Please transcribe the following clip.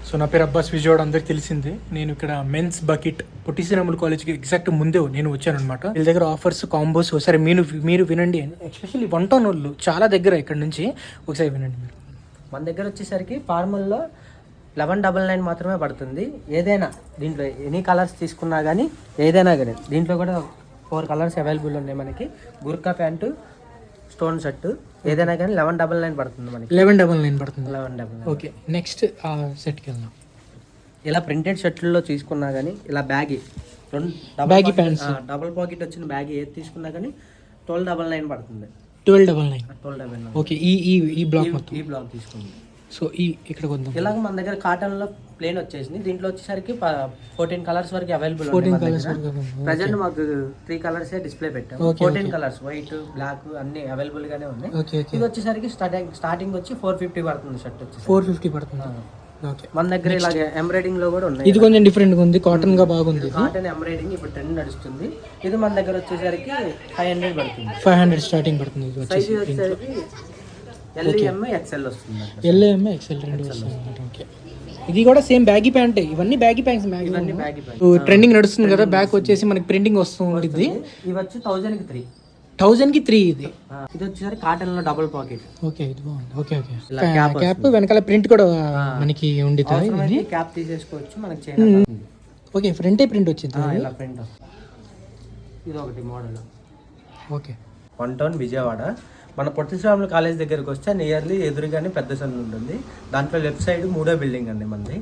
So నా పేరు అబ్బాస్ విజయవాడ, అందరికి తెలిసిందే. నేను ఇక్కడ మెన్స్ బకెట్ పొట్టి శ్రీరాములు కాలేజ్కి ఎగ్జాక్ట్ ముందే నేను వచ్చాను అనమాట. వీళ్ళ దగ్గర ఆఫర్స్, కాంబోస్ ఒకసారి మీరు వినండి. ఎస్పెషల్లీ 1 టౌన్ వాళ్ళు చాలా దగ్గర ఇక్కడ నుంచి, ఒకసారి వినండి మీరు. మన దగ్గర వచ్చేసరికి ఫార్మల్లో 1199 మాత్రమే పడుతుంది. ఏదైనా దీంట్లో ఎనీ కలర్స్ తీసుకున్నా కానీ ఏదైనా కానీ దీంట్లో కూడా 4 కలర్స్ అవైలబుల్ ఉన్నాయి మనకి. గుర్కా ప్యాంటు, స్టోన్ షర్టు ఏదైనా కానీ 1199 పడుతుంది మనకి. 1199 పడుతుంది. 1199. ఓకే, నెక్స్ట్ సెట్కి వెళ్దాం. ఇలా ప్రింటెడ్ షర్ట్లలో తీసుకున్నా కానీ ఇలా baggy baggy pants, double pocket వచ్చిన బ్యాగ్ ఏది తీసుకున్నా కానీ 1299 పడుతుంది. 1299. ఓకే, ఈ బ్లాక్ మొత్తం ఈ బ్లాక్ తీసుకుంది. సో ఇక్కడికి వద్దాం. ఇలాగ మన దగ్గర కాటన్లో ప్లేన్ వచ్చేసింది. దీంట్లో వచ్చేసరికి 14 కలర్స్ వరకు అవైలబుల్. 14 కలర్స్ ప్రజెంట్ మాకు 3 కలర్స్ డిస్ప్లే పెట్టాం. 14 కలర్స్ వైట్, బ్లాక్ అన్ని అవైలబుల్ గానే ఉన్నాయి. ఇది వచ్చేసరికి స్టార్టింగ్ వచ్చి 450 పడుతుంది. షర్ట్ వచ్చి 450 పడుతుంది. ఓకే, మన దగ్గర ఇలాగే ఎంబ్రాయిడింగ్ లో కూడా ఉన్నాయి. ఇది కొంచెం డిఫరెంట్ గా ఉంది, కాటన్ గా బాగుంది. కాటన్ ఎంబ్రాయిడింగ్ ఇప్పుడు ట్రెండ్ నడుస్తుంది. ఇది మన దగ్గర వచ్చేసరికి 500 పడుతుంది. 500 స్టార్టింగ్ పడుతుంది. ఇది సైజ్ వచ్చేసరికి LM XL వస్తుంది. LM XL రెండు వస్తుంది. ఓకే, ఇది కూడా సేమ్ బ్యాగీ ప్యాంట్. ఇవన్నీ బ్యాగీ ప్యాంట్స్. ఇవన్నీ బ్యాగీ ప్యాంట్. ట్రెండింగ్ నడుస్తుంది కదా, బ్యాక్ వచ్చేసి మనకి ప్రింటింగ్ వస్తుంది. ఇవి వచ్చి 1000 కి 3. 1000 కి 3. ఇది వచ్చేసరికి కాటన్ లో డబుల్ పాకెట్. ఓకే, ఇది బాగుంది. ఓకే, క్యాప్ వెనకాల ప్రింట్ కూడా మనకి ఉంది. క్యాప్ తీసేసుకోవచ్చు మనకి చైన్. ఓకే, ఫ్రంటే ప్రింట్ వచ్చింది. ఇలా ప్రింట్. ఇది ఒకటి మోడల్. Okay, 1 town Vijayawada. మన పొట్టి శ్రీరాములు కాలేజ్ దగ్గరకు వస్తే నియర్లీ ఎదురుగానే పెద్ద సందు ఉంటుంది. దాంట్లో లెఫ్ట్ సైడ్ 3వ బిల్డింగ్ అండి మనది.